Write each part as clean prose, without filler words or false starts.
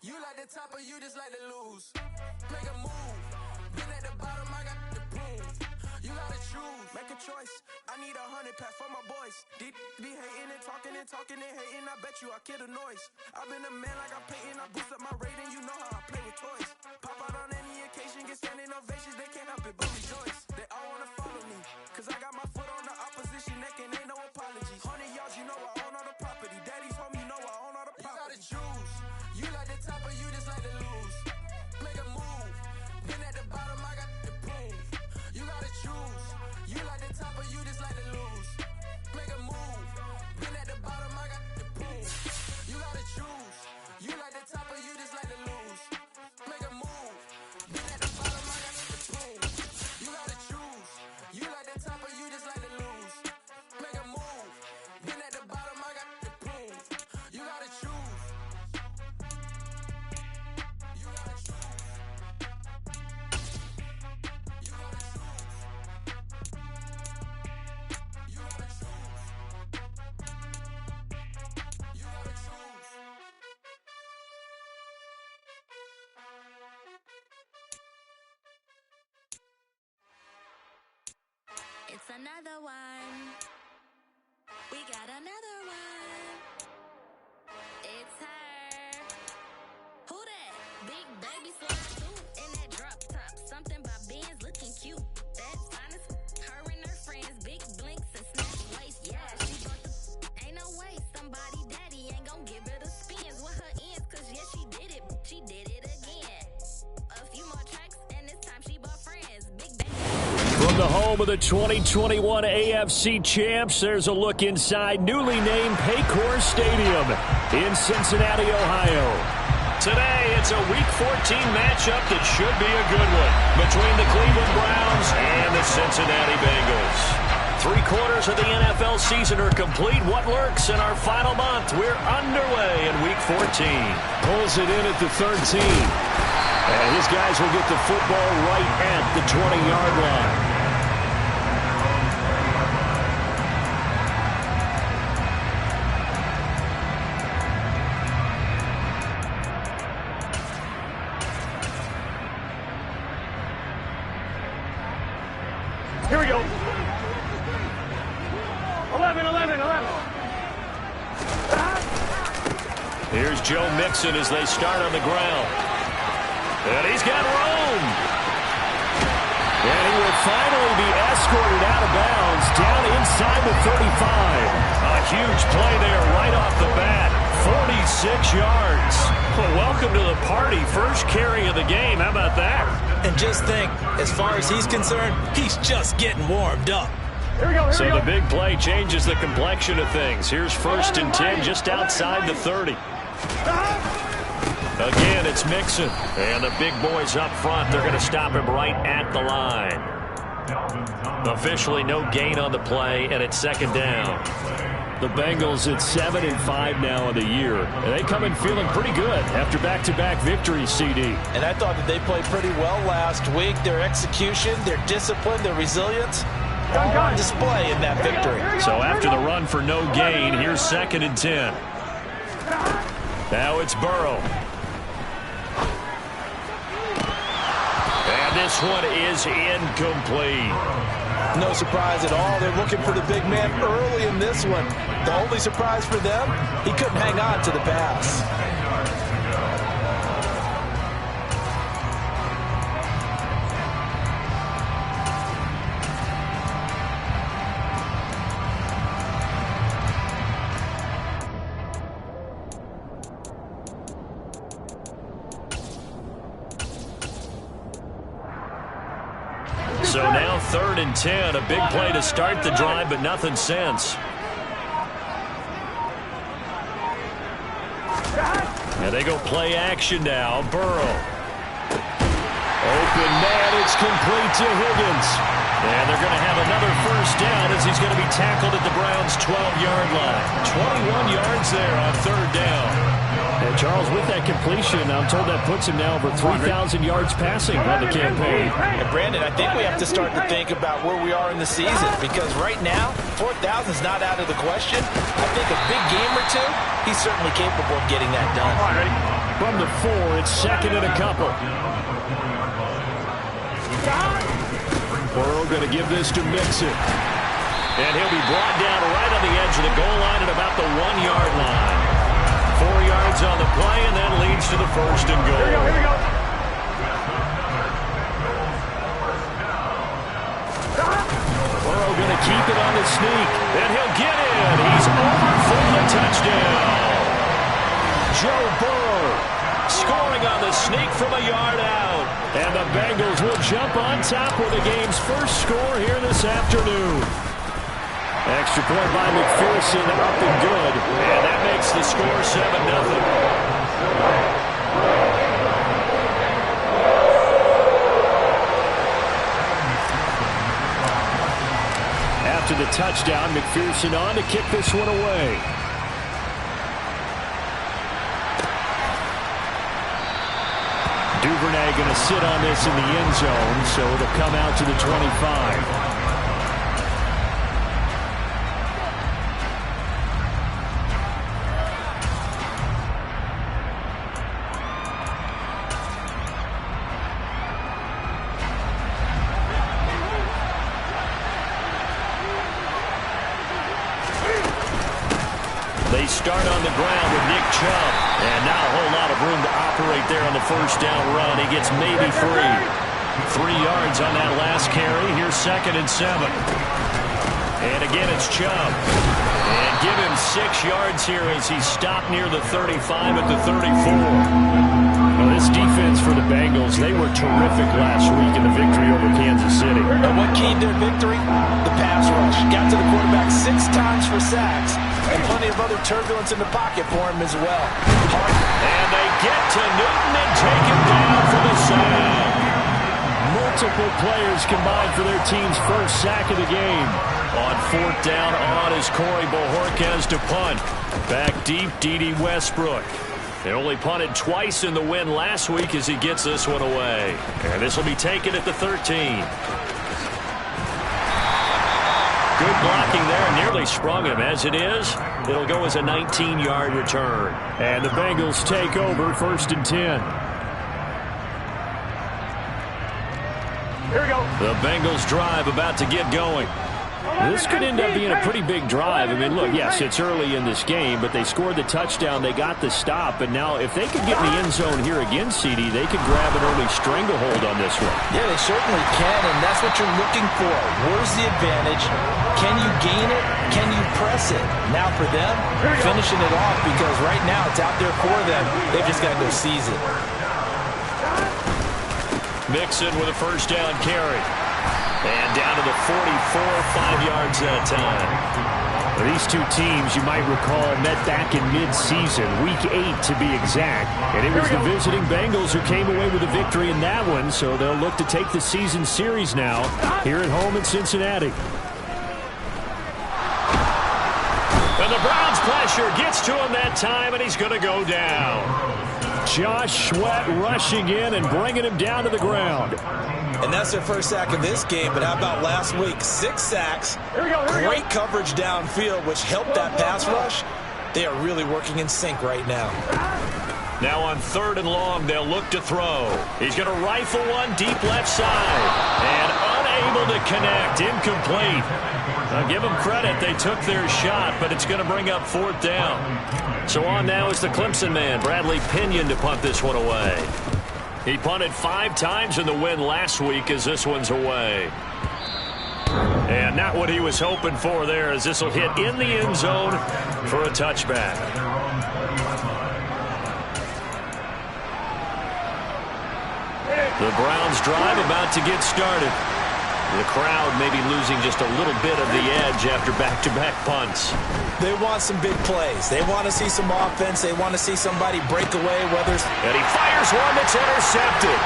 You like the top or you just like to lose? Make a move. Been at the bottom, I got the prove. You gotta choose. Make a choice. I need 100 pack for my boys. Be hating and talking and hating. I bet you I kill the noise. I've been a man like I'm Peyton. I boost up my rating. You know how I play with toys. Pop out on any occasion, get standing ovations. They can't help it but rejoice. They all wanna follow me, cause I got my foot on the opposition neck and ain't no apologies. 100 yards, you know I own all the property. Daddy's home, you know I own all the property. You gotta choose. You like the top or you just like to lose? Make a move. Been at the bottom, I got the prove. You gotta choose. You like the top or you just like to lose? Make a move. Been at the bottom, I got the prove. You gotta choose. You like the top or you just like to lose? Make a move. Been at the bottom, I got the prove. You gotta choose. You like the top or you just like to lose? Make a move. Been at the bottom, I got the prove. You gotta choose. You gotta choose. You gotta choose. You gotta choose. You gotta choose. It's another one. We got another one. It's her. Who that? Big baby slide through in that drop top. Something by Benz looking cute. That's honest. Her and her friends, big blinks and snatch waist. Yeah, she bought the. Ain't no way somebody daddy ain't gon' give her the spins with her ends. Cause yeah, she did it. She did it again. A few more tracks and this time she bought friends. Big baby. From the home of the 2021 AFC champs, there's a look inside newly named Paycor Stadium in Cincinnati, Ohio. Today, it's a Week 14 matchup that should be a good one between the Cleveland Browns and the Cincinnati Bengals. 3/4 of the NFL season are complete. What lurks in our final month? We're underway in Week 14. Pulls it in at the 13. And his guys will get the football right at the 20-yard line. Here we go. 11. Here's Joe Mixon as they start on the ground. And he's got room. And he will finally be escorted out of bounds down inside the 35. A huge play there right off the bat. 46 yards. Well, welcome to the party. First carry of the game. How about that? And just think, as far as he's concerned, he's just getting warmed up. Here we go. So the big play changes the complexion of things. Here's 1st and 10 just outside the 30. Again, it's Mixon. And the big boys up front, they're going to stop him right at the line. Officially no gain on the play, and it's 2nd down. The Bengals at 7-5 now in the year. And they come in feeling pretty good after back-to-back victories, CD. And I thought that they played pretty well last week. Their execution, their discipline, their resilience, all on display in that victory. So after the run for no gain, here's 2nd and 10. Now it's Burrow. And this one is incomplete. No surprise at all. They're looking for the big man early in this one. The only surprise for them, he couldn't hang on to the pass. So now 3rd and 10, a big play to start the drive, but nothing since. And they go play action now. Burrow. Open man, it's complete to Higgins. And they're going to have another 1st down as he's going to be tackled at the Browns' 12-yard line. 21 yards there on 3rd down. And Charles, with that completion, I'm told that puts him now over 3,000 yards passing on the campaign. And Brandon, I think we have to start to think about where we are in the season, because right now, 4,000 is not out of the question. I think a big game or two, he's certainly capable of getting that done. All right, ready? From the 4, it's second and a couple. Burrow going to give this to Mixon. And he'll be brought down right on the edge of the goal line at about the 1-yard line. 4 yards on the play, and that leads to the first and goal. Here we go. Burrow going to keep it on the sneak, and he'll get in. He's over for the touchdown. Joe Burrow scoring on the sneak from a yard out. And the Bengals will jump on top with the game's first score here this afternoon. Extra point by McPherson, up and good. And that makes the score 7-0. After the touchdown, McPherson on to kick this one away. Duvernay going to sit on this in the end zone, so it'll come out to the 25. They start on the ground with Nick Chubb. And not a whole lot of room to operate there on the first down run. He gets maybe 3 yards on that last carry. Here's second and 7. And again, it's Chubb. And give him 6 yards here as he's stopped near the 35 at the 34. Well, this defense for the Bengals, they were terrific last week in the victory over Kansas City. And what keyed their victory? The pass rush. Got to the quarterback 6 times for sacks. And plenty of other turbulence in the pocket for him as well. And they get to Newton and take him down for the sack. Multiple players combined for their team's first sack of the game. On 4th down, on is Corey Bojorquez to punt. Back deep, D.D. Westbrook. They only punted twice in the win last week as he gets this one away. And this will be taken at the 13. Good blocking there, nearly sprung him. As it is, it'll go as a 19-yard return. And the Bengals take over 1st and 10. Here we go. The Bengals drive about to get going. This could end up being a pretty big drive. I mean, look, yes, it's early in this game, but they scored the touchdown. They got the stop. And now if they could get in the end zone here again, CD, they could grab an early stranglehold on this one. Yeah, they certainly can, and that's what you're looking for. Where's the advantage? Can you gain it? Can you press it? Now for them, finishing it off, because right now it's out there for them. They've just got to go seize it. Mixon with a first down carry. And down to the 44, 5 yards that time. Well, these two teams, you might recall, met back in mid-season, week 8 to be exact. And it was the visiting Bengals who came away with a victory in that one, so they'll look to take the season series now here at home in Cincinnati. And the Browns' pressure gets to him that time, and he's going to go down. Josh Sweat rushing in and bringing him down to the ground. And that's their first sack of this game, but how about last week? 6 sacks, great coverage downfield, which helped that pass rush. They are really working in sync right now. Now on 3rd and long, they'll look to throw. He's going to rifle one deep left side. And unable to connect, incomplete. Now give them credit, they took their shot, but it's going to bring up 4th down. So on now is the Clemson man, Bradley Pinion, to punt this one away. He punted 5 times in the win last week as this one's away. And not what he was hoping for there, as this will hit in the end zone for a touchback. The Browns drive about to get started. The crowd maybe losing just a little bit of the edge after back-to-back punts. They want some big plays. They want to see some offense. They want to see somebody break away, whether it's... And he fires one that's intercepted.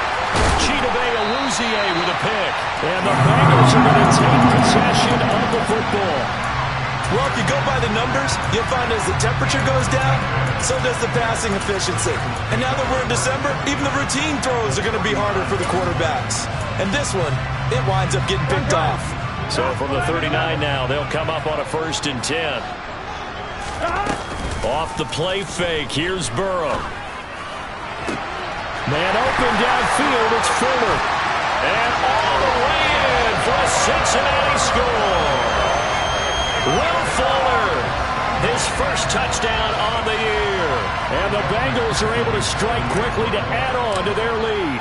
Chidobe Awuzie with a pick. And the Bengals are going to take possession of the football. Well, if you go by the numbers, you'll find as the temperature goes down, so does the passing efficiency. And now that we're in December, even the routine throws are going to be harder for the quarterbacks. And this one, it winds up getting picked off. So from the 39 now, they'll come up on a 1st and 10. Off the play fake, here's Burrow. Man open downfield, it's Fuller. And all the way in for a Cincinnati score. Will Fuller, his first touchdown on the year. And the Bengals are able to strike quickly to add on to their lead.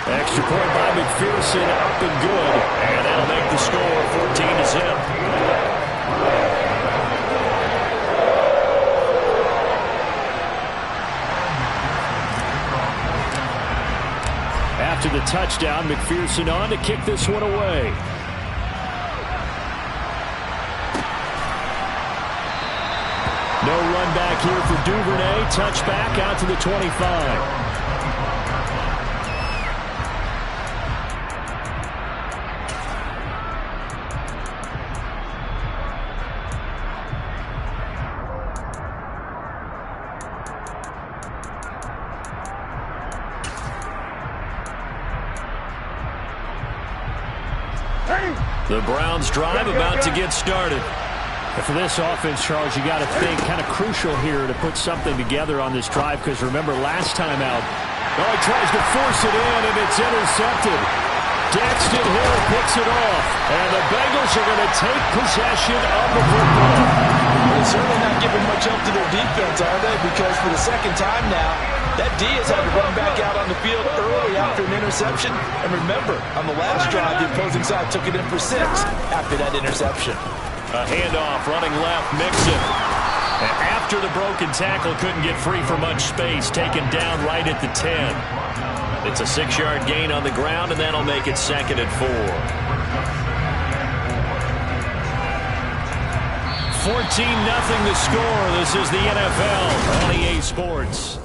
Extra point by McPherson, up and good. And that'll make the score 14-0. After the touchdown, McPherson on to kick this one away. No run back here for Duvernay. Touchback out to the 25. '" The Browns drive about to get started. And for this offense, Charles, you got to think kind of crucial here to put something together on this drive, because remember last time out, he tries to force it in and it's intercepted. Daxton Hill picks it off, and the Bengals are going to take possession of the football. They're certainly not giving much help to their defense, are they? Because for the second time now, that D has had to run back out on the field early after an interception. And remember, on the last drive, the opposing side took it in for 6 after that interception. A handoff, running left, Mixon. And after the broken tackle, couldn't get free for much space, taken down right at the 10. It's a 6-yard gain on the ground, and that'll make it 2nd and 4. 14-0 the score. This is the NFL on EA Sports.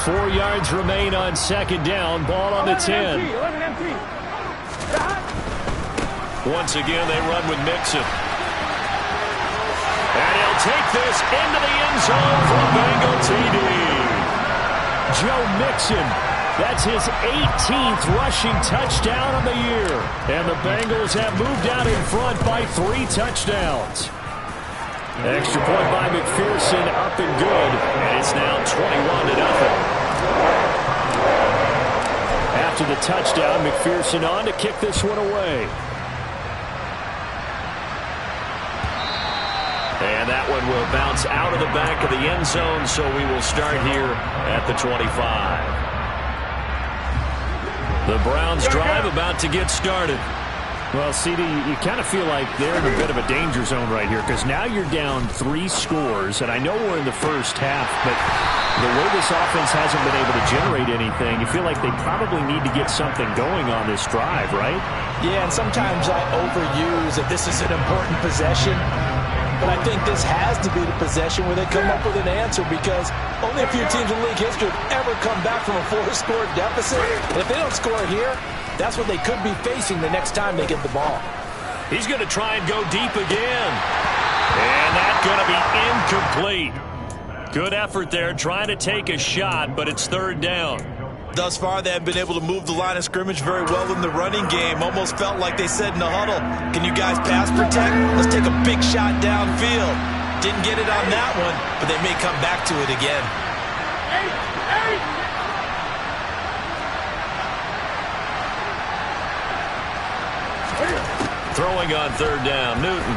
Four yards remain on 2nd down. Ball on the 10. Once again, they run with Mixon. And he'll take this into the end zone for a Bengal TD. Joe Mixon, that's his 18th rushing touchdown of the year. And the Bengals have moved out in front by 3 touchdowns. Extra point by McPherson, up and good. And it's now 21-0. After the touchdown, McPherson on to kick this one away. And that one will bounce out of the back of the end zone, so we will start here at the 25. The Browns drive about to get started. Well, CD, you kind of feel like they're in a bit of a danger zone right here, because now you're down 3 scores, and I know we're in the first half, but the way this offense hasn't been able to generate anything, you feel like they probably need to get something going on this drive, right? Yeah, and sometimes I overuse that this is an important possession, but I think this has to be the possession where they come up with an answer, because only a few teams in league history have ever come back from a 4-score deficit, and if they don't score here, that's what they could be facing the next time they get the ball. He's going to try and go deep again. And that's going to be incomplete. Good effort there, trying to take a shot, but it's 3rd down. Thus far, they have been able to move the line of scrimmage very well in the running game. Almost felt like they said in the huddle, can you guys pass protect? Let's take a big shot downfield. Didn't get it on that one, but they may come back to it again. Throwing on 3rd down, Newton.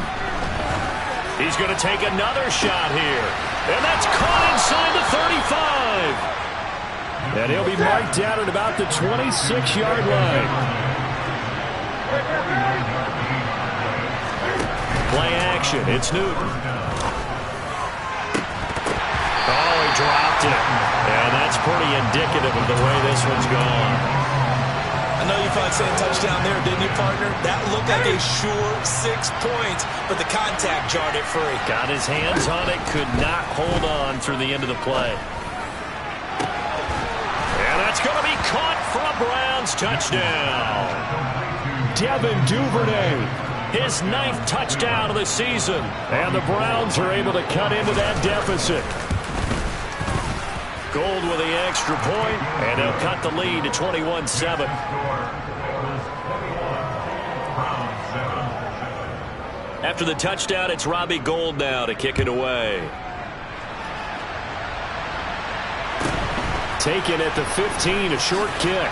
He's going to take another shot here. And that's caught inside the 35. And he'll be marked down at about the 26-yard line. Play action. It's Newton. Oh, he dropped it. And that's pretty indicative of the way this one's gone. I know you thought saying touchdown there, didn't you, partner? That looked like a sure 6 points, but the contact jarred it free. Got his hands on it, could not hold on through the end of the play. And that's going to be caught for a Browns touchdown. Devin Duvernay, his 9th touchdown of the season. And the Browns are able to cut into that deficit. Gold with the extra point, and they'll cut the lead to 21-7. After the touchdown, it's Robbie Gould now to kick it away. Taken at the 15, a short kick.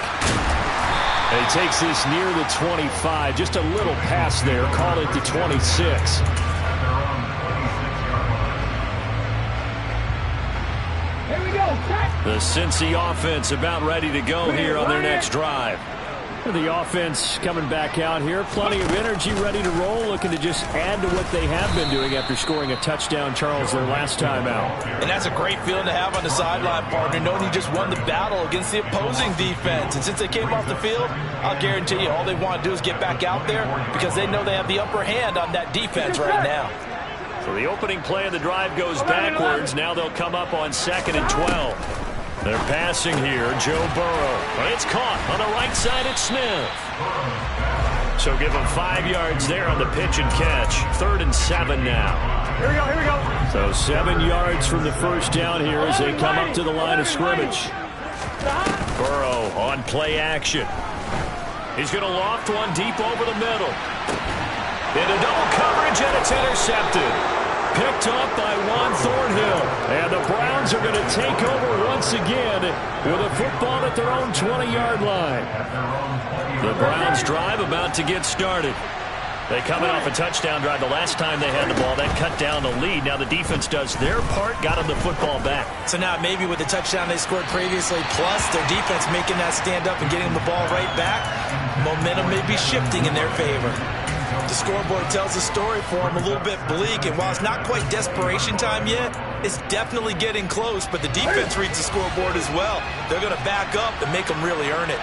And he takes this near the 25. Just a little pass there. Call it the 26. Here we go. The Cincy offense about ready to go here on their next drive. The offense coming back out here. Plenty of energy, ready to roll, looking to just add to what they have been doing after scoring a touchdown, Charles, their last time out. And that's a great feeling to have on the sideline, partner, knowing you just won the battle against the opposing defense. And since they came off the field, I'll guarantee you all they want to do is get back out there because they know they have the upper hand on that defense right now. So the opening play of the drive goes backwards. Now they'll come up on 2nd and 12. They're passing here, Joe Burrow. But it's caught on the right side at Smith. So give him 5 yards there on the pitch and catch. 3rd and 7 now. Here we go. So 7 yards from the first down here as they come up to the line of scrimmage. Burrow on play action. He's going to loft one deep over the middle. Into double coverage, and it's intercepted. Picked up by Juan Thornhill. And the Browns are going to take over once again with a football at their own 20-yard line. The Browns drive about to get started. They coming off a touchdown drive. The last time they had the ball, that cut down the lead. Now the defense does their part, got them the football back. So now maybe with the touchdown they scored previously, plus their defense making that stand up and getting the ball right back, momentum may be shifting in their favor. The scoreboard tells the story for them a little bit bleak, and while it's not quite desperation time yet, it's definitely getting close, but the defense reads the scoreboard as well. They're going to back up and make them really earn it.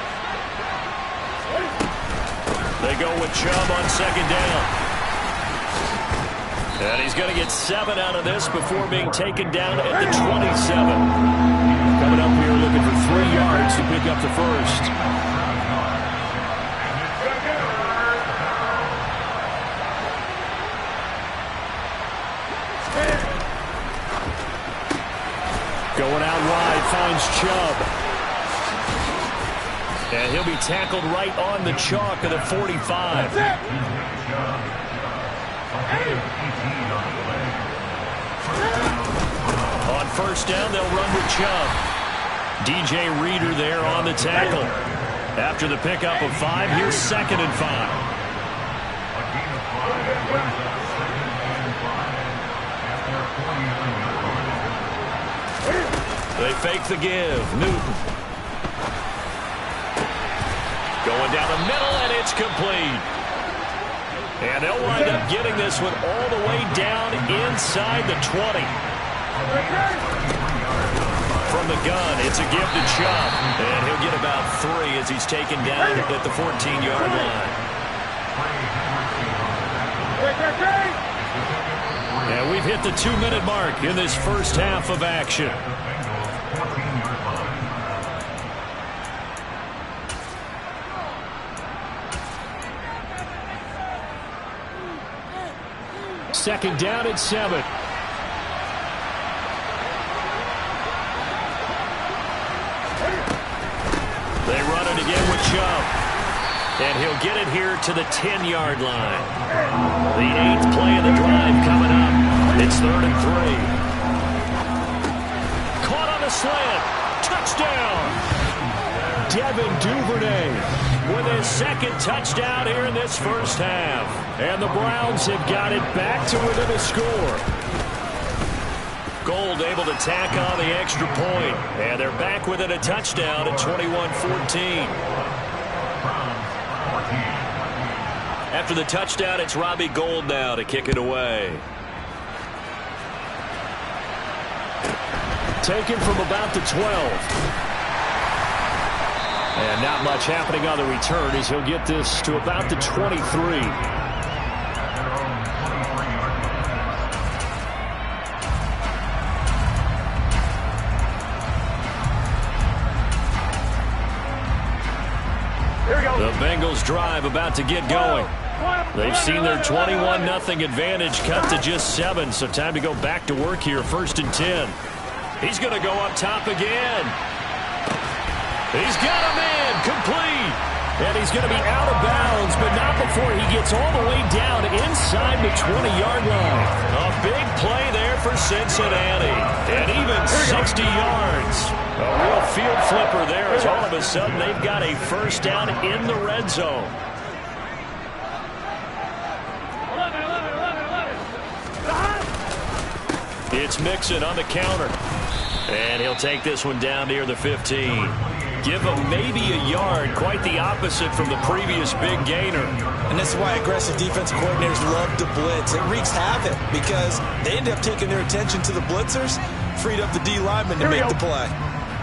They go with Chubb on 2nd down. And he's going to get 7 out of this before being taken down at the 27. Coming up here looking for 3 yards to pick up the first. Going out wide, finds Chubb. And he'll be tackled right on the chalk of the 45. On 1st down, they'll run with Chubb. DJ Reader there on the tackle. After the pickup of 5, here's 2nd and 5. They fake the give. Newton. Going down the middle, and it's complete. And they'll wind up getting this one all the way down inside the 20. From the gun, it's a give to Chubb. And he'll get about 3 as he's taken down at the 14-yard line. And we've hit the 2-minute mark in this first half of action. Second down at 7. They run it again with Chubb. And he'll get it here to the 10-yard line. The 8th play of the drive coming up. It's 3rd and 3. Caught on the slant. Touchdown. Devin Duvernay with his 2nd touchdown here in this first half. And the Browns have got it back to within a score. Gould able to tack on the extra point. And they're back within a touchdown at 21-14. After the touchdown, it's Robbie Gould now to kick it away. Taken from about the 12. And not much happening on the return as he'll get this to about the 23. The Bengals drive about to get going. They've seen their 21-0 advantage cut to just 7, so time to go back to work here, 1st and 10. He's going to go up top again. He's got a man complete. And he's going to be out of bounds, but not before he gets all the way down inside the 20-yard line. A big play there for Cincinnati. And even 60 yards. A real field flipper there as all of a sudden they've got a first down in the red zone. It's Mixon on the counter. And he'll take this one down near the 15. Give him maybe a yard, quite the opposite from the previous big gainer. And this is why aggressive defensive coordinators love to blitz. It wreaks havoc because they end up taking their attention to the blitzers, freed up the D lineman to make the play.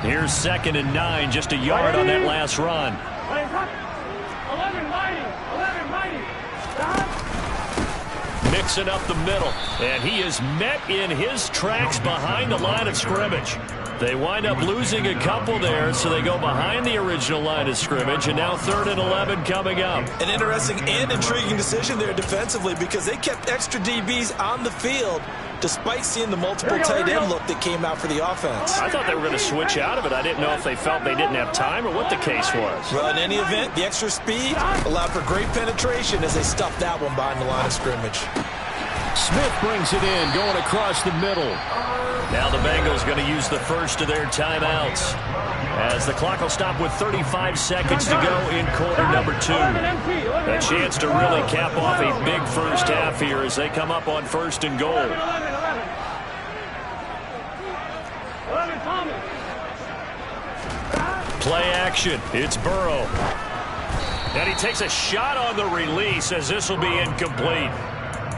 Here's 2nd and 9, just a yard on that last run. 11 mighty. Mixing up the middle, and he is met in his tracks behind the line of scrimmage. They wind up losing a couple there, so they go behind the original line of scrimmage, and now 3rd and 11 coming up. An interesting and intriguing decision there defensively because they kept extra DBs on the field despite seeing the multiple tight end look that came out for the offense. I thought they were going to switch out of it. I didn't know if they felt they didn't have time or what the case was. Well, in any event, the extra speed allowed for great penetration as they stuffed that one behind the line of scrimmage. Smith brings it in, going across the middle. Now the Bengals going to use the first of their timeouts as the clock will stop with 35 seconds to go in quarter number 2. A chance to really cap off a big first half here as they come up on 1st and goal. Play action. It's Burrow. And he takes a shot on the release as this will be incomplete.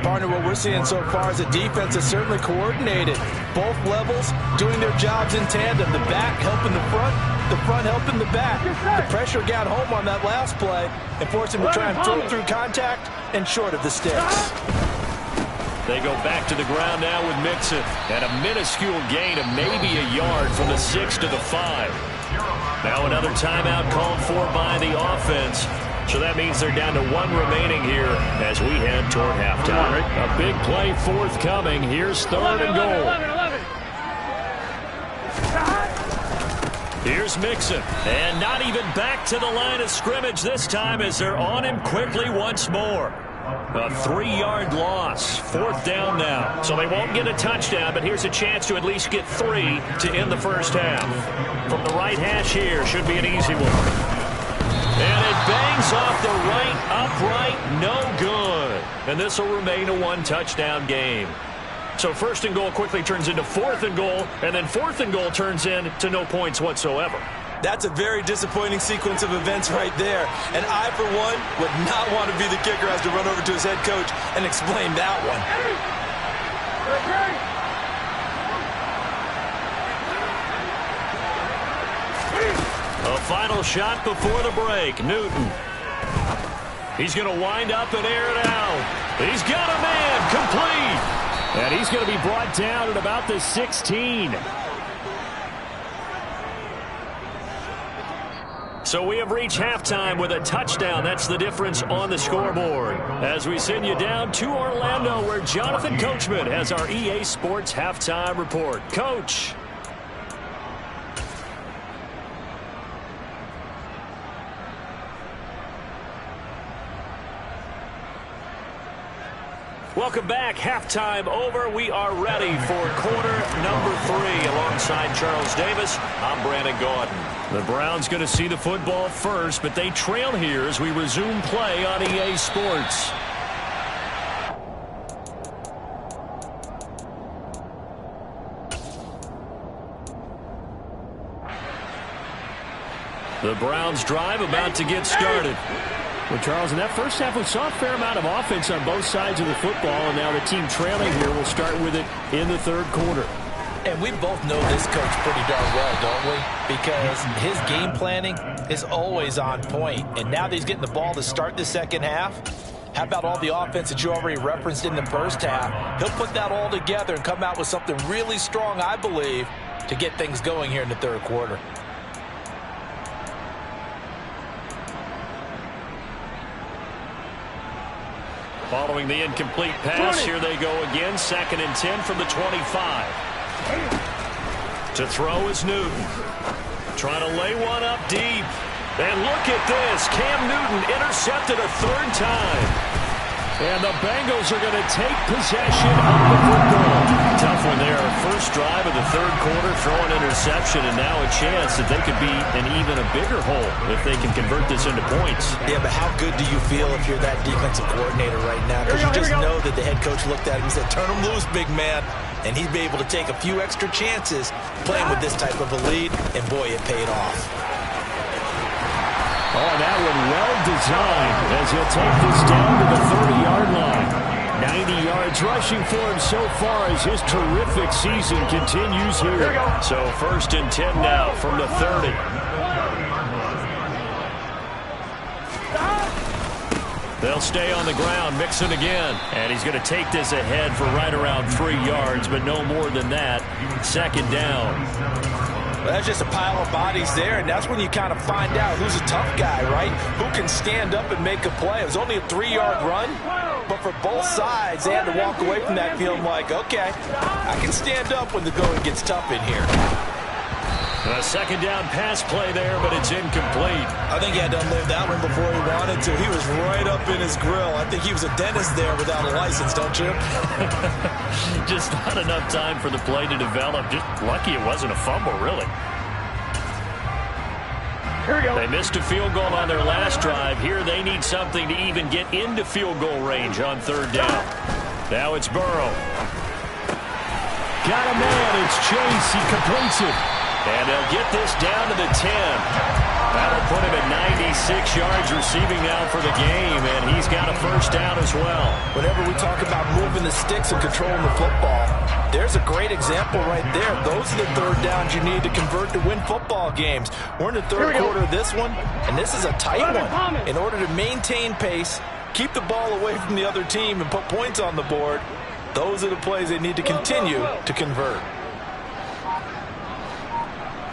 Partner, what we're seeing so far is a defense that's certainly coordinated. Both levels doing their jobs in tandem. The back helping the front helping the back. The pressure got home on that last play and forced him to try and throw through contact and short of the sticks. They go back to the ground now with Mixon. And a minuscule gain of maybe a yard from the 6 to the 5. Now another timeout called for by the offense. So that means they're down to 1 remaining here as we head toward halftime. A big play forthcoming. Here's 3rd and goal. Here's Mixon. And not even back to the line of scrimmage this time as they're on him quickly once more. A 3-yard loss. 4th down now. So they won't get a touchdown, but here's a chance to at least get 3 to end the first half. From the right hash here, should be an easy one. And it bangs off the right upright, no good. And this will remain a 1-touchdown game. So 1st and goal quickly turns into 4th and goal, and then 4th and goal turns into no points whatsoever. That's a very disappointing sequence of events right there. And I, for one, would not want to be the kicker who has to run over to his head coach and explain that one. A final shot before the break. Newton. He's going to wind up and air it out. He's got a man complete. And he's going to be brought down at about the 16. So we have reached halftime with a touchdown. That's the difference on the scoreboard. As we send you down to Orlando, where Jonathan Coachman has our EA Sports halftime report. Coach. Welcome back. Halftime over. We are ready for quarter number 3. Alongside Charles Davis, I'm Brandon Gaudin. The Browns going to see the football first, but they trail here as we resume play on EA Sports. The Browns drive about to get started. Well, Charles, in that first half, we saw a fair amount of offense on both sides of the football, and now the team trailing here will start with it in the 3rd quarter. And we both know this coach pretty darn well, don't we? Because his game planning is always on point. And now that he's getting the ball to start the second half, how about all the offense that you already referenced in the first half? He'll put that all together and come out with something really strong, I believe, to get things going here in the 3rd quarter. Following the incomplete pass, here they go again. 2nd and 10 from the 25. To throw is Newton. Trying to lay one up deep. And look at this. Cam Newton intercepted a 3rd time. And the Bengals are going to take possession of the football. Tough one there. First drive of the 3rd quarter, throw an interception, and now a chance that they could be in even a bigger hole if they can convert this into points. Yeah, but how good do you feel if you're that defensive coordinator right now? Because you just know that the head coach looked at him and said, turn him loose, big man. And he'd be able to take a few extra chances playing with this type of a lead, and boy, it paid off. Oh, that one well designed as he'll take this down to the 30-yard line. 90 yards rushing for him so far as his terrific season continues here. So 1st and 10 now from the 30. They'll stay on the ground, Mixon again. And he's going to take this ahead for right around 3 yards, but no more than that. 2nd down. Well, that's just a pile of bodies there, and that's when you kind of find out who's a tough guy, right? Who can stand up and make a play. It was only a 3-yard run, but for both sides, they had to walk away from that feeling like, okay, I can stand up when the going gets tough in here. A 2nd down pass play there, but it's incomplete. I think he had to unload that one before he wanted to. He was right up in his grill. I think he was a dentist there without a license, don't you? Just not enough time for the play to develop. Just lucky it wasn't a fumble, really. Here we go. They missed a field goal on their last drive. Here they need something to even get into field goal range on 3rd down. Now it's Burrow. Got a man. It's Chase. He completes it. And they'll get this down to the 10. That'll put him at 96 yards receiving now for the game, and he's got a 1st down as well. Whenever we talk about moving the sticks and controlling the football, there's a great example right there. Those are the 3rd downs you need to convert to win football games. We're in the 3rd quarter of this one, and this is a tight one. In order to maintain pace, keep the ball away from the other team, and put points on the board, those are the plays they need to continue to convert.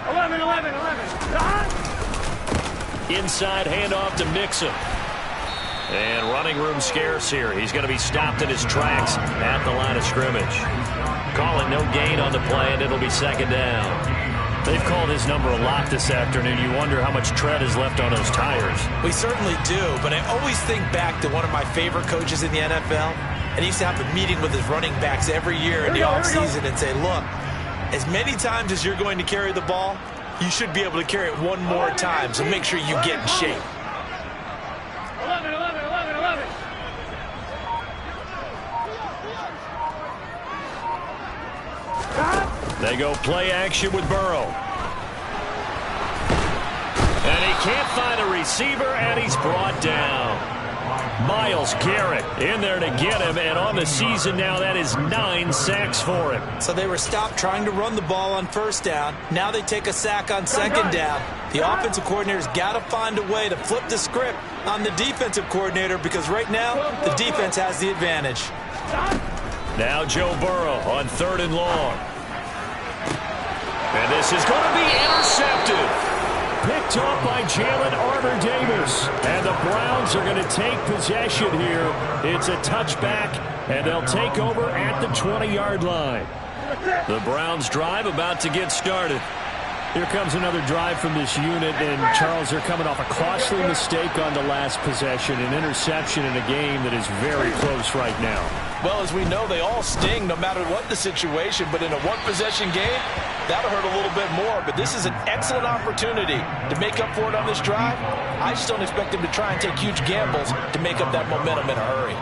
11. Inside handoff to Mixon. And running room scarce here. He's going to be stopped in his tracks at the line of scrimmage. Calling no gain on the play, and it'll be 2nd down. They've called his number a lot this afternoon. You wonder how much tread is left on those tires. We certainly do, but I always think back to one of my favorite coaches in the NFL, and he used to have a meeting with his running backs every year in the offseason and say, look, as many times as you're going to carry the ball, you should be able to carry it one more time, so make sure you get in shape. 11. They go play action with Burrow. And he can't find a receiver, and he's brought down. Myles Garrett in there to get him, and on the season now, that is 9 sacks for him. So they were stopped trying to run the ball on 1st down. Now they take a sack on 2nd down. The offensive coordinator's got to find a way to flip the script on the defensive coordinator, because right now, the defense has the advantage. Now Joe Burrow on 3rd and long. And this is going to be intercepted. Picked up by Jalen Armour-Davis. And the Browns are going to take possession here. It's a touchback, and they'll take over at the 20-yard line. The Browns drive about to get started. Here comes another drive from this unit, and Charles, they're coming off a costly mistake on the last possession, an interception in a game that is very close right now. Well, as we know, they all sting no matter what the situation, but in a one-possession game, that'll hurt a little bit more. But this is an excellent opportunity to make up for it on this drive. I just don't expect them to try and take huge gambles to make up that momentum in a hurry.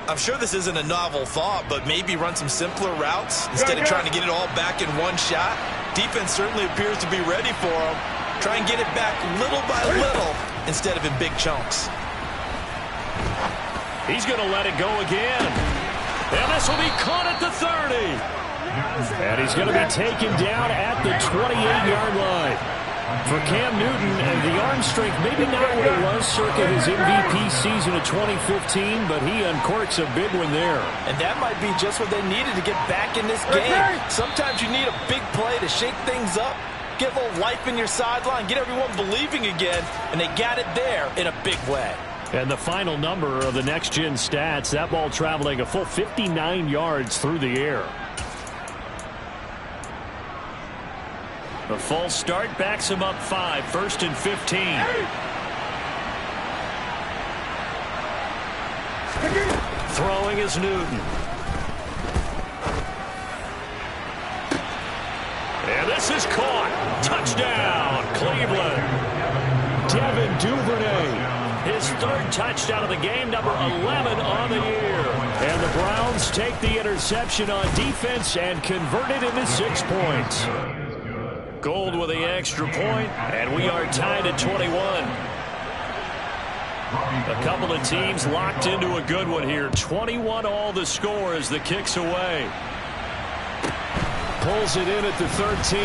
I'm sure this isn't a novel thought, but maybe run some simpler routes instead of trying to get it all back in one shot. Defense certainly appears to be ready for them. Try and get it back little by little instead of in big chunks. He's going to let it go again. And this will be caught at the 30. And he's going to be taken down at the 28-yard line. For Cam Newton, and the arm strength, maybe not what it was circa his MVP season of 2015, but he uncorks a big one there. And that might be just what they needed to get back in this game. Sometimes you need a big play to shake things up, get a little life in your sideline, get everyone believing again, and they got it there in a big way. And the final number of the next-gen stats, that ball traveling a full 59 yards through the air. The false start backs him up 5, 1st and 15. Throwing is Newton. And this is caught. Touchdown, Cleveland. Devin Duvernay. His 3rd touchdown of the game, number 11 on the year. And the Browns take the interception on defense and convert it into 6 points. Gold with the extra point, and we are tied at 21. A couple of teams locked into a good one here. 21 all the score as the kick's away. Pulls it in at the 13.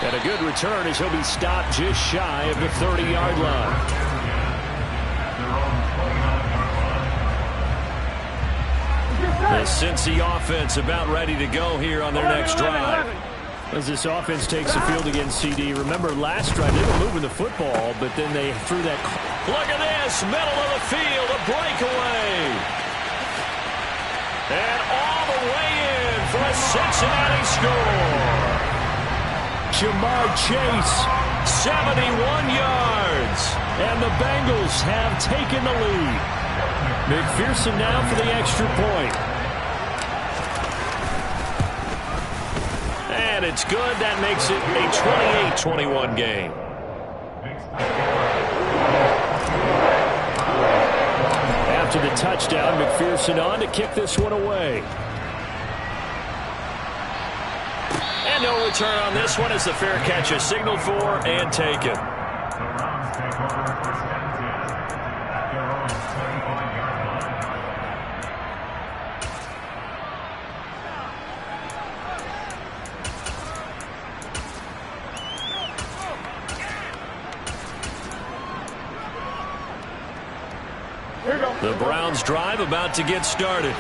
And a good return as he'll be stopped just shy of the 30-yard line. The Cincy offense about ready to go here on their next drive. As this offense takes the field against CD. Remember last drive, they were moving the football, but then they threw that. Look at this, middle of the field, a breakaway. And all the way in for a Cincinnati score. Jamar Chase, 71 yards. And the Bengals have taken the lead. McPherson now for the extra point. And it's good. That makes it a 28-21 game. After the touchdown, McPherson on to kick this one away. And no return on this one as the fair catch is signaled for and taken. The Browns drive about to get started.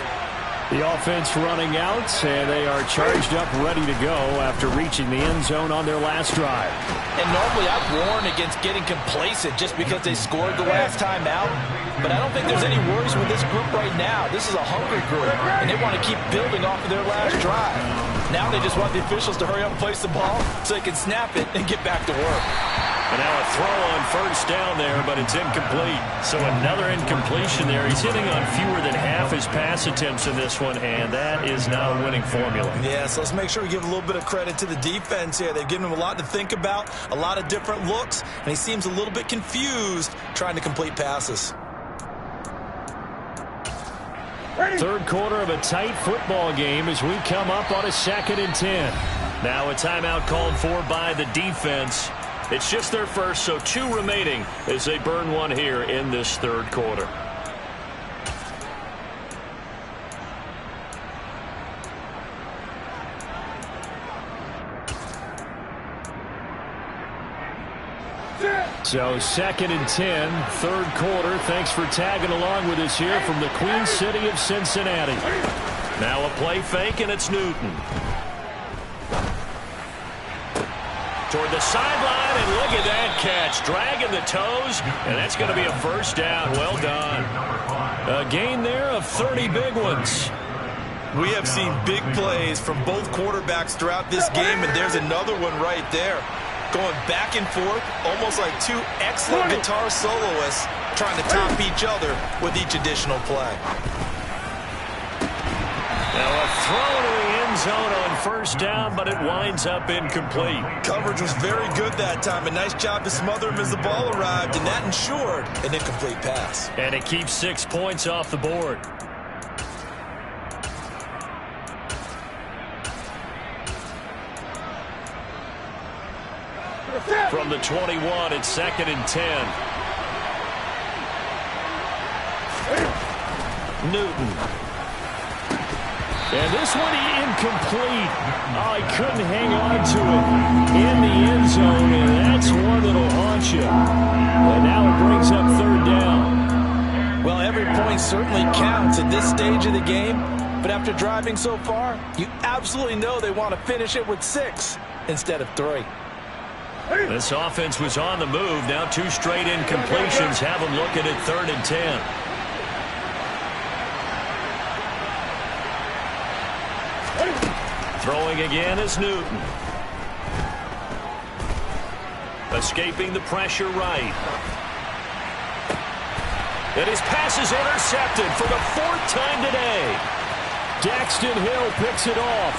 The offense running out, and they are charged up, ready to go after reaching the end zone on their last drive. And normally I'd warn against getting complacent just because they scored the last time out. But I don't think there's any worries with this group right now. This is a hungry group, and they want to keep building off of their last drive. Now they just want the officials to hurry up and place the ball so they can snap it and get back to work. And now a throw on 1st down there, but it's incomplete. So another incompletion there. He's hitting on fewer than half his pass attempts in this one, and that is not a winning formula. Yeah, so let's make sure we give a little bit of credit to the defense here. They've given him a lot to think about, a lot of different looks, and he seems a little bit confused trying to complete passes. 3rd quarter of a tight football game as we come up on a 2nd and 10. Now a timeout called for by the defense. It's just their first, so 2 remaining as they burn one here in this 3rd quarter. So 2nd and 10, 3rd quarter. Thanks for tagging along with us here from the Queen City of Cincinnati. Now a play fake, and it's Newton. Toward the sideline, and look at that catch. Dragging the toes, and that's going to be a 1st down. Well done. A gain there of 30 big ones. We have seen big plays from both quarterbacks throughout this game, and there's another one right there. Going back and forth, almost like 2 excellent guitar soloists trying to top each other with each additional play. Now a throw to the end zone on 1st down, but it winds up incomplete. Coverage was very good that time. A nice job to smother him as the ball arrived, and that ensured an incomplete pass. And it keeps 6 points off the board. From the 21, it's 2nd and 10. Newton. And this one incomplete. Oh, he couldn't hang on to it in the end zone, and that's one that'll haunt you. And now it brings up 3rd down. Well, every point certainly counts at this stage of the game, but after driving so far, you absolutely know they want to finish it with 6 instead of 3. This offense was on the move. Now 2 straight incompletions have them looking at 3rd and 10. Throwing again is Newton. Escaping the pressure right. And his pass is intercepted for the 4th time today. Daxton Hill picks it off.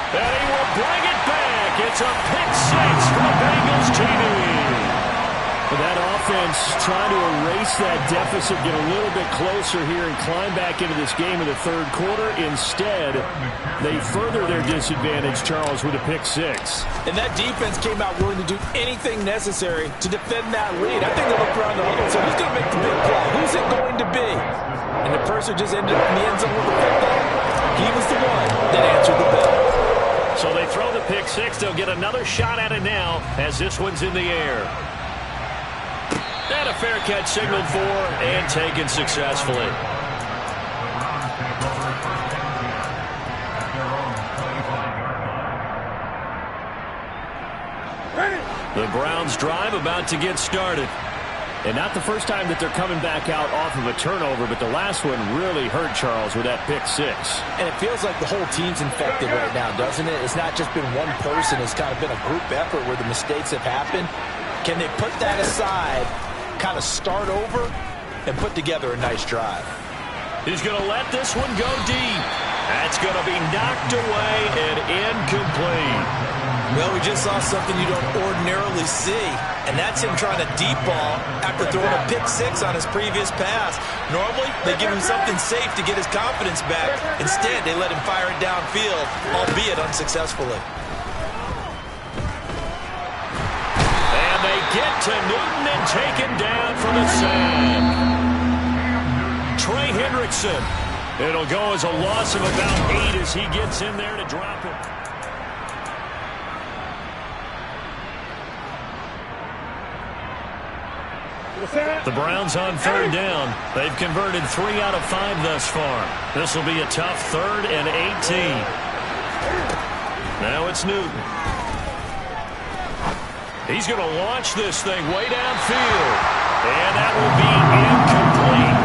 And he will bring it back. It's a pick 6 for the Bengals TD. That offense trying to erase that deficit, get a little bit closer here and climb back into this game in the 3rd quarter. Instead, they further their disadvantage, Charles, with a pick 6. And that defense came out willing to do anything necessary to defend that lead. I think they looked around the huddle and said, who's going to make the big play? Who's it going to be? And the person just ended up in the end zone with the football. He was the one that answered the bell. So they throw the pick 6. They'll get another shot at it now as this one's in the air. And a fair catch signaled for and taken successfully. The Browns drive about to get started. And not the first time that they're coming back out off of a turnover, but the last one really hurt Charles with that pick 6. And it feels like the whole team's infected right now, doesn't it? It's not just been one person. It's kind of been a group effort where the mistakes have happened. Can they put that aside, kind of start over, and put together a nice drive? He's going to let this one go deep. That's going to be knocked away and incomplete. Well, we just saw something you don't ordinarily see, and that's him trying to deep ball after throwing a pick 6 on his previous pass. Normally, they give him something safe to get his confidence back. Instead, they let him fire it downfield, albeit unsuccessfully. And they get to Newton and taken down for the sack. Trey Hendrickson. It'll go as a loss of about 8 as he gets in there to drop it. The Browns on 3rd down. They've converted 3 out of 5 thus far. This will be a tough 3rd and 18. Now it's Newton. He's going to launch this thing way downfield. And that will be incomplete.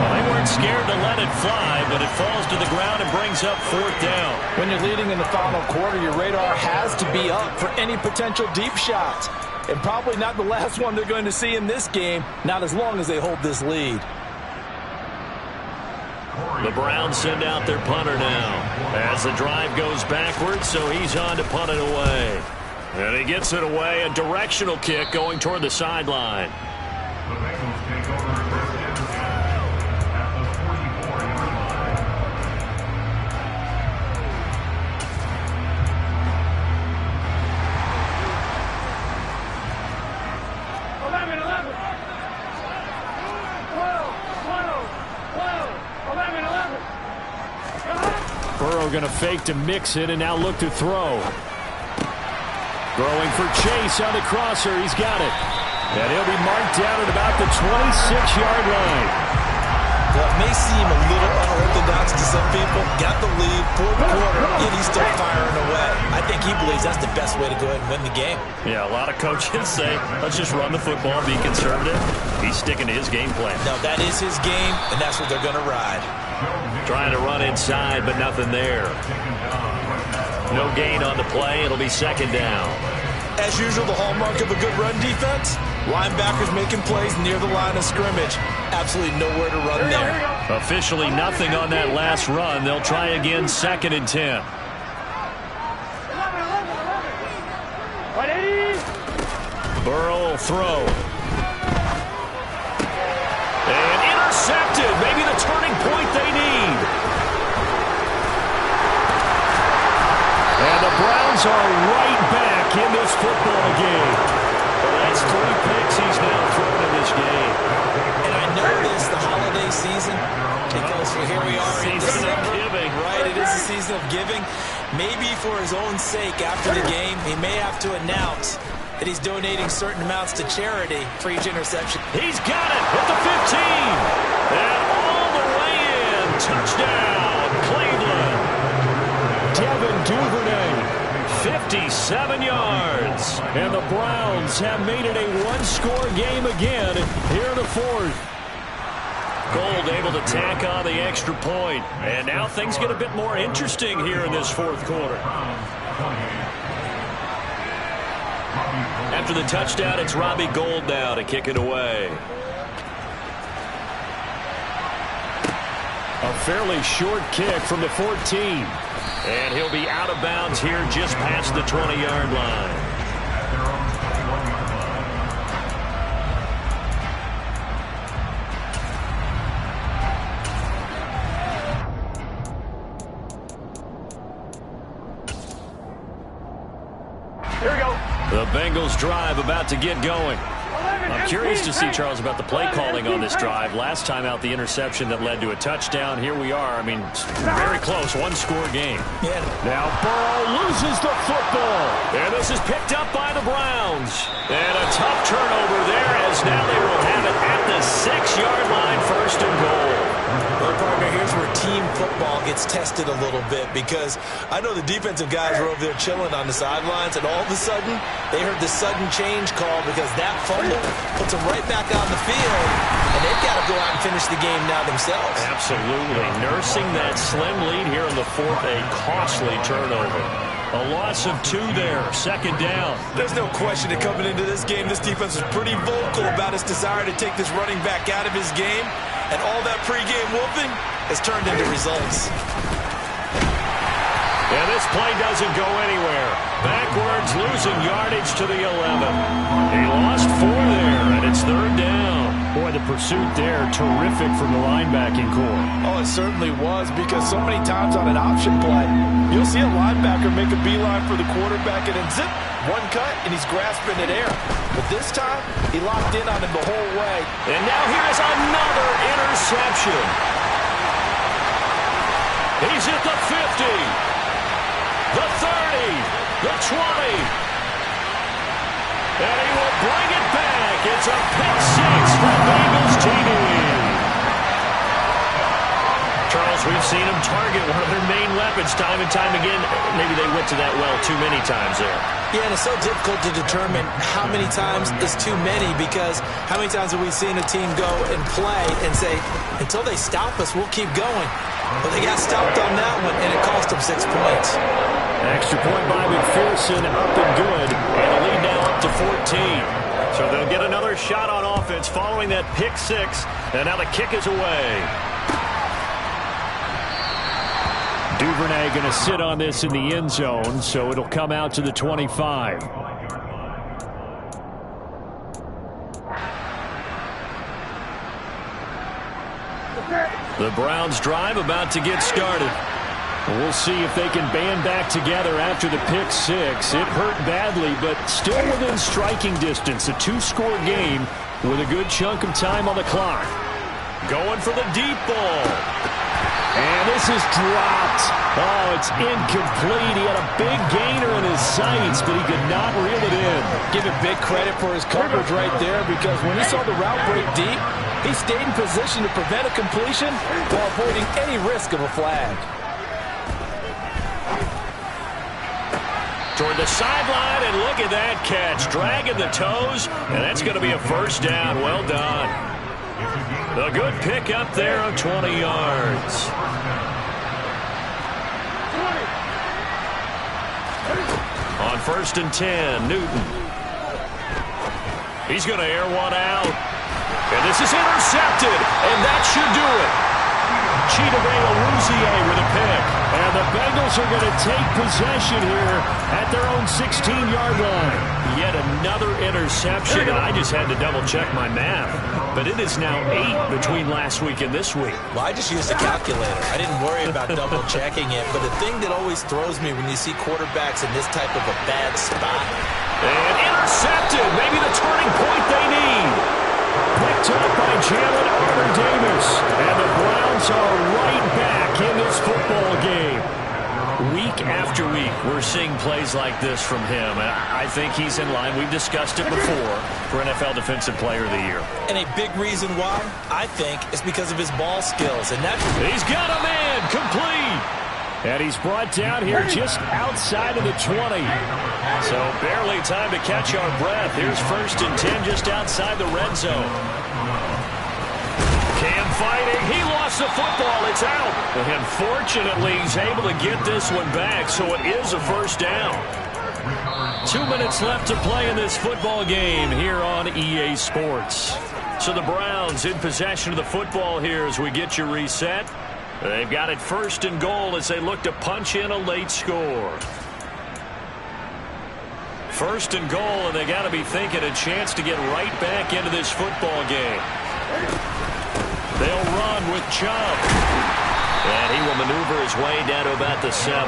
Well, they weren't scared to let it fly, but it falls to the ground and brings up 4th down. When you're leading in the final quarter, your radar has to be up for any potential deep shots. And probably not the last one they're going to see in this game, not as long as they hold this lead. The Browns send out their punter now as the drive goes backwards, so he's on to punt it away. And he gets it away, a directional kick going toward the sideline. The Bengals take over first and 10 at the 44-yard line. 11, 11. 12, 11, 11. Burrow going to fake to mix it and now look to throw. Throwing for Chase on the crosser. He's got it. And he'll be marked down at about the 26-yard line. Well, it may seem a little unorthodox to some people. Got the lead, 4th quarter, and he's still firing away. I think he believes that's the best way to go ahead and win the game. Yeah, a lot of coaches say, let's just run the football, be conservative. He's sticking to his game plan. No, that is his game, and that's what they're going to ride. Trying to run inside, but nothing there. No gain on the play. It'll be 2nd down. As usual, the hallmark of a good run defense, linebackers making plays near the line of scrimmage. Absolutely nowhere to run there. Officially nothing on that last run. They'll try again 2nd and 10. Burrow will throw. And intercepted. Maybe the turning point they need. And the Browns are right back in this football game. Well, that's 3 picks he's now thrown in this game. And I know this, the holiday season, because here we are in December. Giving. Right, it is the season of giving. Maybe for his own sake after the game, he may have to announce that he's donating certain amounts to charity for each interception. He's got it at the 15. And all the way in. Touchdown, Cleveland. Devin Duvernay. 57 yards. And the Browns have made it a one-score game again here in the fourth. Gold able to tack on the extra point. And now things get a bit more interesting here in this fourth quarter. After the touchdown, it's Robbie Gould now to kick it away. A fairly short kick from the 14. And he'll be out of bounds here just past the 20-yard line. Here we go. The Bengals drive about to get going. I'm curious to see, Charles, about the play calling on this drive. Last time out, the interception that led to a touchdown. Here we are. I mean, very close. One-score game. Yeah. Now Burrow loses the football. And this is picked up by the Browns. And a tough turnover there as now they will have it at the 6-yard line, first and goal. Well, partner, here's where team football gets tested a little bit, because I know the defensive guys were over there chilling on the sidelines, and all of a sudden, they heard the sudden change call because that fumble puts them right back on the field, and they've got to go out and finish the game now themselves. Absolutely. Nursing that slim lead here in the fourth, a costly turnover. A loss of 2 there, second down. There's no question that coming into this game, this defense was pretty vocal about its desire to take this running back out of his game, and all that pregame whooping has turned into results. And this play doesn't go anywhere. Backwards, losing yardage to the 11. He lost 4 there, and it's third down. Boy, the pursuit there, terrific from the linebacking core. Oh, it certainly was, because so many times on an option play, you'll see a linebacker make a beeline for the quarterback, and then zip, one cut, and he's grasping at air. But this time, he locked in on him the whole way. And now here's another interception. He's at the 50. The 30, the 20, and he will bring it back. It's a pick 6 for Bengals TV. Charles, we've seen him target one of their main weapons time and time again. Maybe they went to that well too many times there. Yeah, and it's so difficult to determine how many times is too many, because how many times have we seen a team go and play and say, until they stop us, we'll keep going. But they got stopped on that one, and it cost them 6 points. Extra point by McPherson, up and good, and the lead now up to 14. So they'll get another shot on offense following that pick 6, and now the kick is away. Duvernay going to sit on this in the end zone, so it'll come out to the 25. The Browns drive about to get started. We'll see if they can band back together after the pick 6. It hurt badly, but still within striking distance. A 2-score game with a good chunk of time on the clock. Going for the deep ball. And this is dropped. Oh, it's incomplete. He had a big gainer in his sights, but he could not reel it in. Give him big credit for his coverage right there, because when he saw the route break deep, he stayed in position to prevent a completion while avoiding any risk of a flag. Toward the sideline, and look at that catch. Dragging the toes, and that's going to be a first down. Well done. A good pick up there of 20 yards. On first and 10, Newton. He's going to air one out. And this is intercepted, and that should do it. Chidobe-Awuzie with a pick. And the Bengals are going to take possession here at their own 16-yard line. Yet another interception, and I just had to double-check my math. But it is now 8 between last week and this week. Well, I just used a calculator. I didn't worry about double-checking it. But the thing that always throws me when you see quarterbacks in this type of a bad spot. And intercepted, maybe the turning point they need. Picked up by Jalen Armour-Davis. And the Browns are right back in this football game. Week after week, we're seeing plays like this from him. And I think he's in line. We've discussed it before for NFL Defensive Player of the Year. And a big reason why, I think, is because of his ball skills. And that's... He's got a man complete. And he's brought down here just outside of the 20. So barely time to catch our breath. Here's 1st and 10 just outside the red zone. Cam fighting. He lost the football. It's out. And fortunately, he's able to get this one back, so it is a 1st down. 2 minutes left to play in this football game here on EA Sports. So the Browns in possession of the football here as we get you reset. They've got it 1st and goal as they look to punch in a late score. 1st and goal, and they got to be thinking a chance to get right back into this football game. They'll run with Chubb. And he will maneuver his way down to about the 7.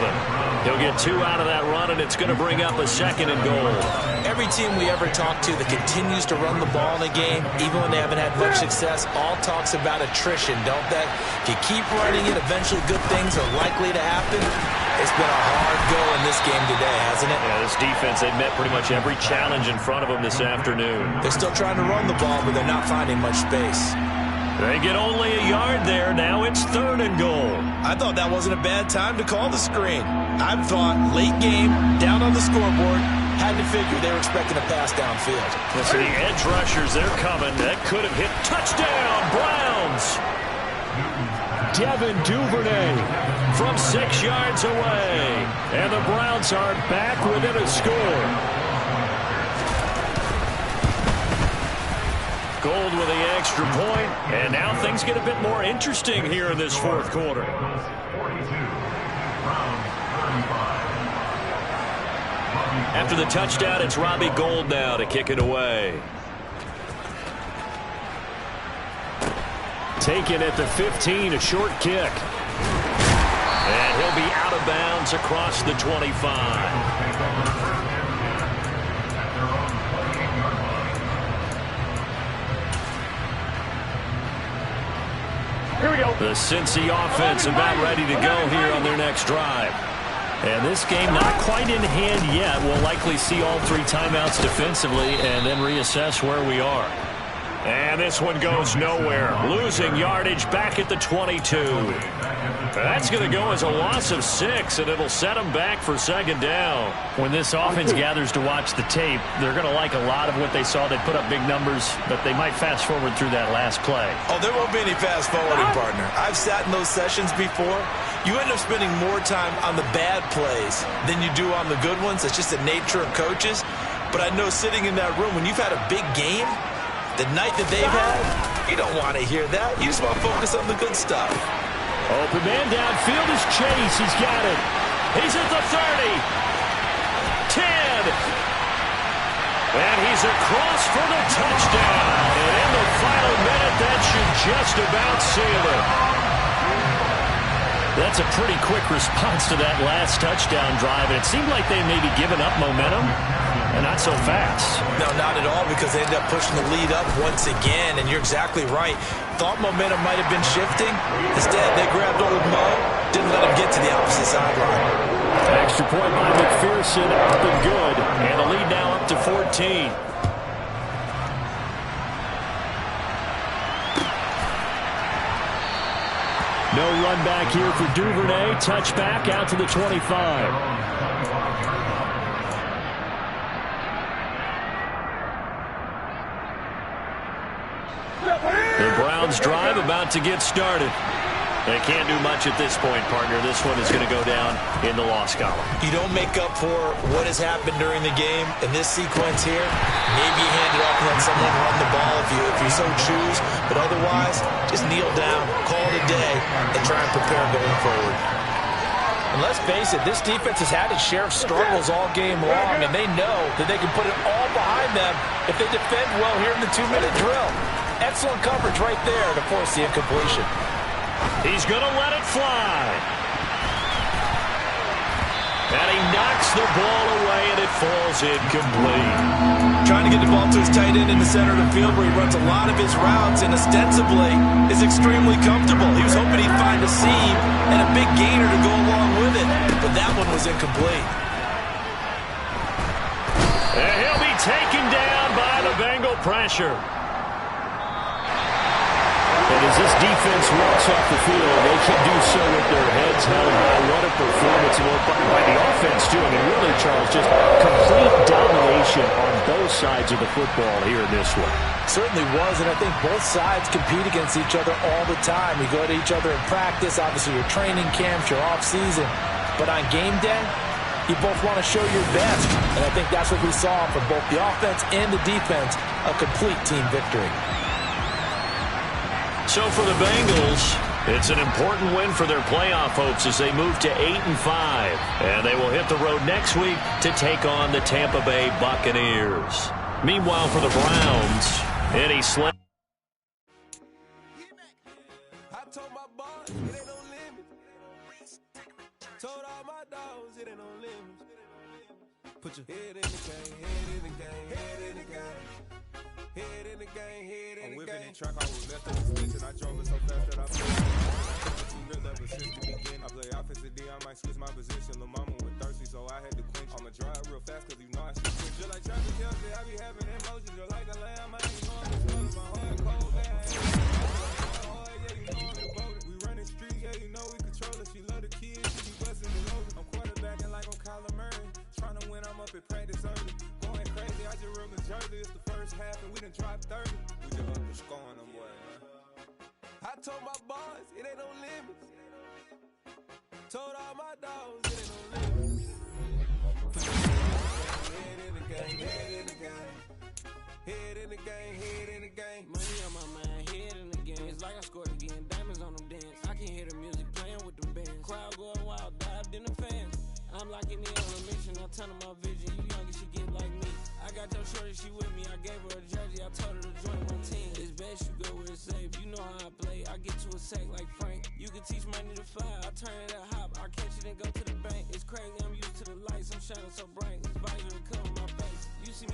He'll get 2 out of that run, and it's going to bring up a 2nd and goal. Every team we ever talk to that continues to run the ball in a game, even when they haven't had much success, all talks about attrition, don't they? If you keep running it, eventually good things are likely to happen. It's been a hard go in this game today, hasn't it? Yeah, this defense, they've met pretty much every challenge in front of them this afternoon. They're still trying to run the ball, but they're not finding much space. They get only a yard there. Now it's 3rd and goal. I thought that wasn't a bad time to call the screen. I thought late game, down on the scoreboard, had to figure they were expecting a pass downfield. So the edge rushers, they're coming. That could have hit. Touchdown, Browns! Devin Duvernay from 6 yards away. And the Browns are back within a score. Gold with the extra point, and now things get a bit more interesting here in this 4th quarter. After the touchdown, it's Robbie Gould now to kick it away. Taken at the 15, a short kick. And he'll be out of bounds across the 25. Here we go. The Cincy offense about ready to go here on their next drive. And this game not quite in hand yet. We'll likely see all 3 timeouts defensively and then reassess where we are. And this one goes nowhere. Losing yardage back at the 22. That's going to go as a loss of 6, and it'll set them back for 2nd down. When this offense gathers to watch the tape, they're going to like a lot of what they saw. They put up big numbers, but they might fast forward through that last play. Oh, there won't be any fast forwarding, partner. I've sat in those sessions before. You end up spending more time on the bad plays than you do on the good ones. It's just the nature of coaches. But I know sitting in that room, when you've had a big game, the night that they've had, you don't want to hear that. You just want to focus on the good stuff. Open man downfield is Chase. He's got it. He's at the 30. 10. And he's across for the touchdown. And in the final minute, that should just about seal it. That's a pretty quick response to that last touchdown drive. And it seemed like they maybe given up momentum. And not so fast. No, not at all, because they ended up pushing the lead up once again. And you're exactly right. Thought momentum might have been shifting. Instead, they grabbed old Mo, didn't let him get to the opposite sideline. Extra point by McPherson, up and good. And the lead now up to 14. No run back here for Duvernay. Touchback out to the 25. The Browns drive about to get started. They can't do much at this point, partner. This one is going to go down in the loss column. You don't make up for what has happened during the game in this sequence here. Maybe you hand it off and let someone run the ball if you so choose. But otherwise, just kneel down, call it a day, and try and prepare going forward. And let's face it, this defense has had its share of struggles all game long, and they know that they can put it all behind them if they defend well here in the 2-minute drill. Excellent coverage right there to force the incompletion. He's going to let it fly. And he knocks the ball away, and it falls incomplete. Trying to get the ball to his tight end in the center of the field where he runs a lot of his routes and ostensibly is extremely comfortable. He was hoping he'd find a seam and a big gainer to go along with it, but that one was incomplete. And he'll be taken down by the Bengal pressure. And And as this defense walks off the field, they can do so with their heads held high. What a performance by the offense, too. I mean, really, Charles, just complete domination on both sides of the football here in this one. Certainly was, and I think both sides compete against each other all the time. You go to each other in practice, obviously your training camps, your off-season. But on game day, you both want to show your best. And I think that's what we saw from both the offense and the defense, a complete team victory. So for the Bengals, it's an important win for their playoff hopes as they move to 8-5. And they will hit the road next week to take on the Tampa Bay Buccaneers. Meanwhile, for the Browns, Eddie Slam. I told my boss, it ain't no limit. Told all my dogs, it ain't no limit. Put your head in the game, head in the game, head in the game. Head in the game, head in the game. I'm whipping and track, I was left in the switch, and I drove it so fast that I flew. Too real ever since the beginning. I play offensive D, I might switch my position. Lil' mama was thirsty, so I had to quench. I'ma drive real fast, cause you know I should quit. Just like Travis Kelce, I be having emotions. Just like a lamb, I ain't going to swallow my heart cold, man. Yeah, you know I'm devoted. We running streets, yeah, you know we control it. She love the kids, she be busting it over. I'm quarterbacking like I'm Kyler Murray. Trying to win, I'm up at practice early. Going crazy, I just run the jersey. It's the first half, and we done dropped 30. We just up the score on them, boy, man. I told my boys, it ain't no limits. Told all my dogs, it ain't no limits. Put your head in the game, head in the game. Head in the game, head in the game. Money on my mind, head in the game. It's like I scored again, diamonds on them dance. I can hear the music playing with them bands. Crowd going wild, dived in the fans. I'm locking in on a mission, I turn on my vision. You young and she get like me. I got your shorty, she with me. I gave her a jersey, I told her to join my team. It's best you go where it's safe. You know how I play. I get to a sack like Frank. You can teach money to fly. I turn it a hop. I catch it and go to the bank. It's crazy, I'm used to the lights. I'm shining so bright. This visor cover